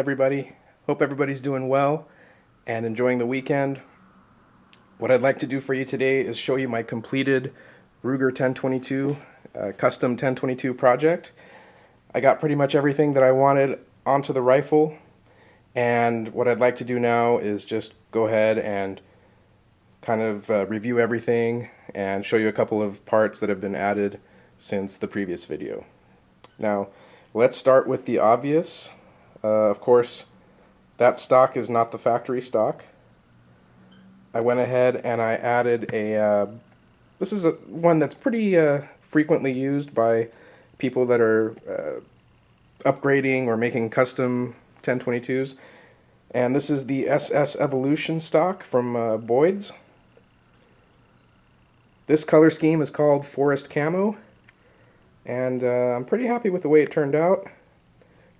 everybody. Hope everybody's doing well and enjoying the weekend. What I'd like to do for you today is show you my completed Ruger 1022 custom 1022 project. I got pretty much everything that I wanted onto the rifle, and what I'd like to do now is just go ahead and kind of review everything and show you a couple of parts that have been added since the previous video. Now, let's start with the obvious. Of course, that stock is not the factory stock. I went ahead and I added this is one that's pretty frequently used by people that are upgrading or making custom 1022s. And this is the SS Evolution stock from Boyd's. This color scheme is called Forest Camo, and I'm pretty happy with the way it turned out.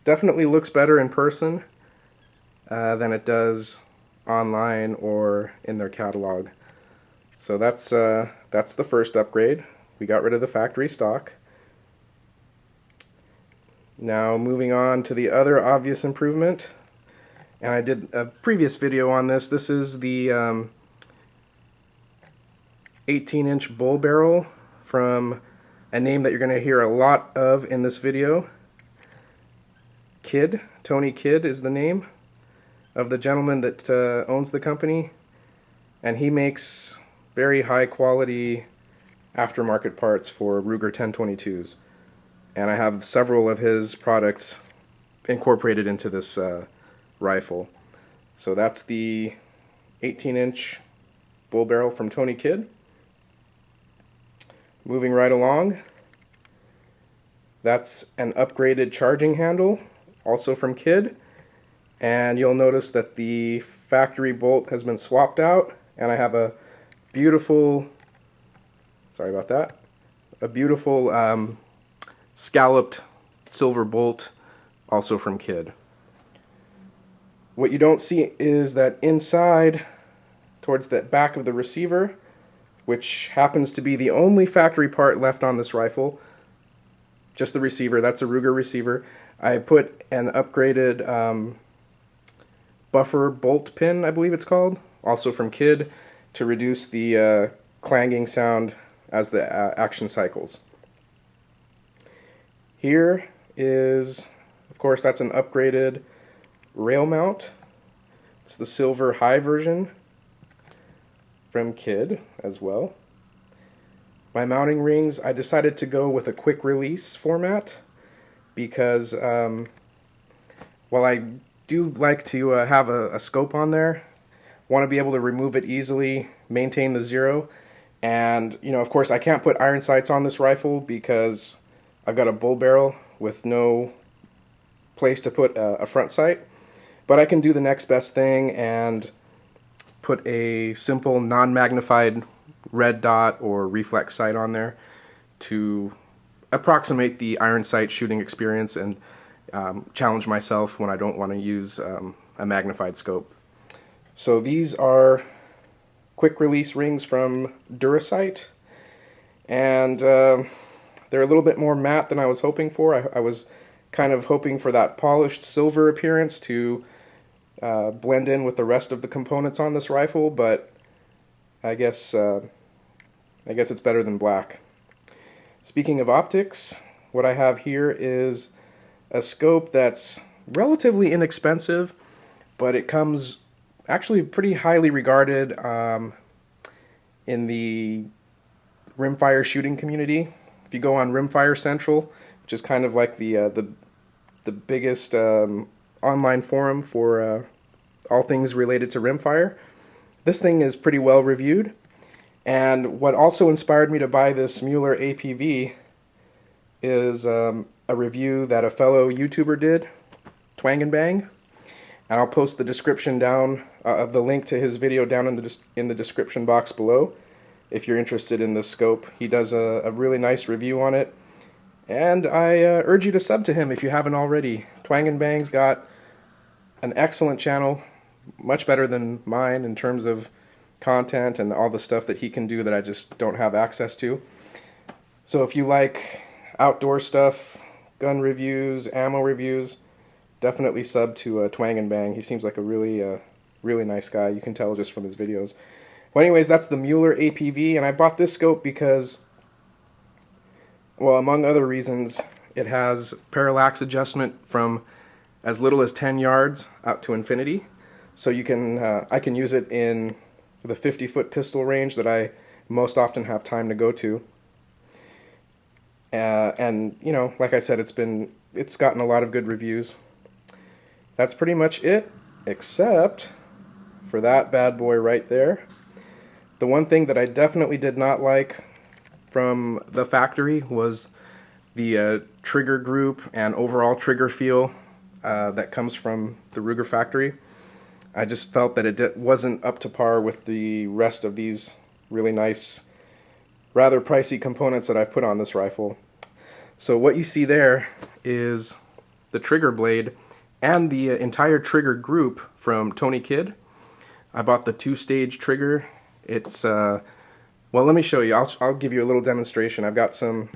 Definitely looks better in person than it does online or in their catalog. So that's the first upgrade. We got rid of the factory stock. Now moving on to the other obvious improvement, and I did a previous video on this. This is the 18-inch bull barrel from a name that you're going to hear a lot of in this video. Kidd, Tony Kidd is the name of the gentleman that owns the company, and he makes very high quality aftermarket parts for Ruger 1022s, and I have several of his products incorporated into this rifle. So that's the 18-inch bull barrel from Tony Kidd. Moving right along, that's an upgraded charging handle, also from Kidd, and you'll notice that the factory bolt has been swapped out, and I have a beautiful, sorry about that, a beautiful scalloped silver bolt, also from Kidd. What you don't see is that inside, towards the back of the receiver, which happens to be the only factory part left on this rifle, just the receiver, that's a Ruger receiver, I put an upgraded buffer bolt pin, I believe it's called, also from Kidd, to reduce the clanging sound as the action cycles. Here is, of course, that's an upgraded rail mount. It's the silver high version from Kidd as well. My mounting rings, I decided to go with a quick release format because while I do like to have a scope on there, want to be able to remove it easily, maintain the zero, and of course I can't put iron sights on this rifle because I've got a bull barrel with no place to put a front sight, but I can do the next best thing and put a simple non-magnified red dot or reflex sight on there to approximate the iron sight shooting experience and challenge myself when I don't want to use a magnified scope. So these are quick release rings from Durasight, and they're a little bit more matte than I was hoping for. I was kind of hoping for that polished silver appearance to blend in with the rest of the components on this rifle, but I guess it's better than black. Speaking of optics, what I have here is a scope that's relatively inexpensive, but it comes actually pretty highly regarded in the rimfire shooting community. If you go on Rimfire Central, which is kind of like the biggest online forum for all things related to rimfire, this thing is pretty well reviewed. And what also inspired me to buy this Mueller APV is a review that a fellow YouTuber did, Twang and Bang, and I'll post the description down of the link to his video down in the description box below if you're interested in this scope. He does a really nice review on it, and I urge you to sub to him if you haven't already. Twang and Bang's got an excellent channel, much better than mine in terms of content and all the stuff that he can do that I just don't have access to. So if you like outdoor stuff, gun reviews, ammo reviews, definitely sub to Twang and Bang. He seems like a really nice guy. You can tell just from his videos. Well, anyways, that's the Mueller APV, and I bought this scope because, well, among other reasons, it has parallax adjustment from as little as 10 yards out to infinity. So you can, I can use it in the 50-foot pistol range that I most often have time to go to. And you know, like I said, it's gotten a lot of good reviews. That's pretty much it, except for that bad boy right there. The one thing that I definitely did not like from the factory was the trigger group and overall trigger feel that comes from the Ruger factory. I just felt that it wasn't up to par with the rest of these really nice, rather pricey components that I've put on this rifle. So what you see there is the trigger blade and the entire trigger group from Tony Kidd. I bought the 2-stage trigger. It's well, let me show you. I'll give you a little demonstration. I've got some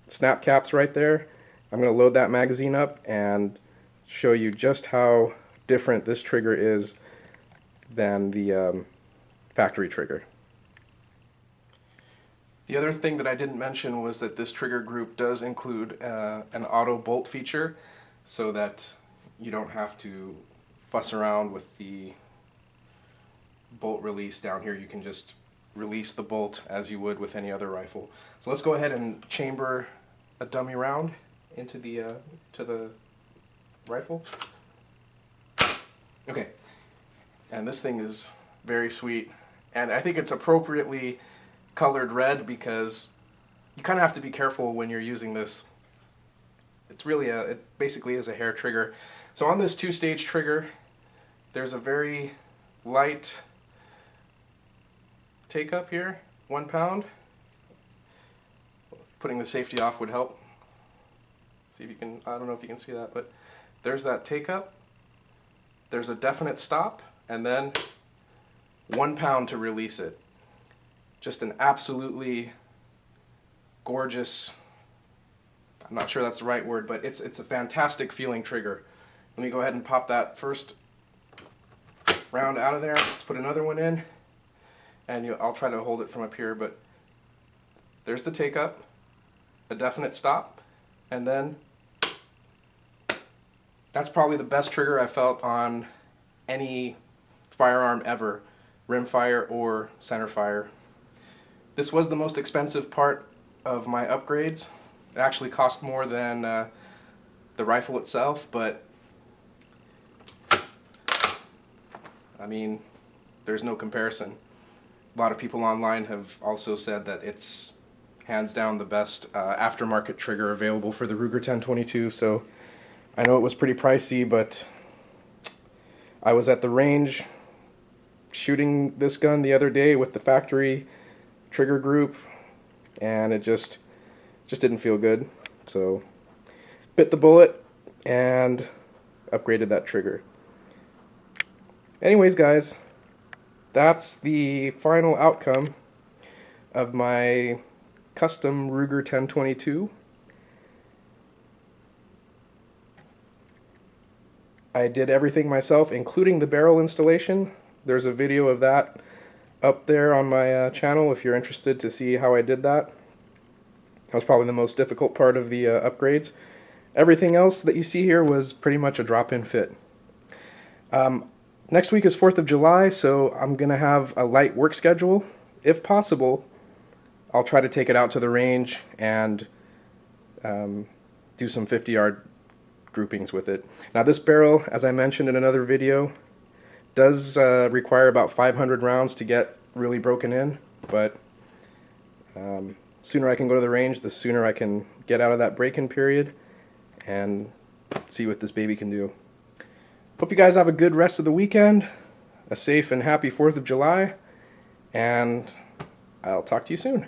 snap caps right there. I'm going to load that magazine up and show you just how different this trigger is than the factory trigger. The other thing that I didn't mention was that this trigger group does include an auto bolt feature, so that you don't have to fuss around with the bolt release down here. You can just release the bolt as you would with any other rifle. So let's go ahead and chamber a dummy round into the to the rifle. Okay, and this thing is very sweet, and I think it's appropriately colored red because you kind of have to be careful when you're using this. It's really it basically is a hair trigger. So on this 2-stage trigger, there's a very light take up here, 1 pound. Putting the safety off would help. See if you can, I don't know if you can see that, but there's that take up. There's a definite stop, and then 1 pound to release it. Just an absolutely gorgeous, I'm not sure that's the right word, but it's a fantastic feeling trigger. Let me go ahead and pop that first round out of there. Let's put another one in, and I'll try to hold it from up here, but there's the take up, a definite stop, and then that's probably the best trigger I felt on any firearm ever, rimfire or centerfire. This was the most expensive part of my upgrades. It actually cost more than the rifle itself, but I mean, there's no comparison. A lot of people online have also said that it's hands down the best aftermarket trigger available for the Ruger 1022, so I know it was pretty pricey, but I was at the range shooting this gun the other day with the factory trigger group, and it just didn't feel good. So bit the bullet and upgraded that trigger. Anyways, guys, that's the final outcome of my custom Ruger 1022. I did everything myself, including the barrel installation. There's a video of that up there on my channel if you're interested to see how I did that. That was probably the most difficult part of the upgrades. Everything else that you see here was pretty much a drop-in fit. Next week is 4th of July, so I'm going to have a light work schedule. If possible, I'll try to take it out to the range and do some 50-yard groupings with it. Now this barrel, as I mentioned in another video, does require about 500 rounds to get really broken in, but sooner I can go to the range, the sooner I can get out of that break-in period and see what this baby can do. Hope you guys have a good rest of the weekend, a safe and happy 4th of July, and I'll talk to you soon.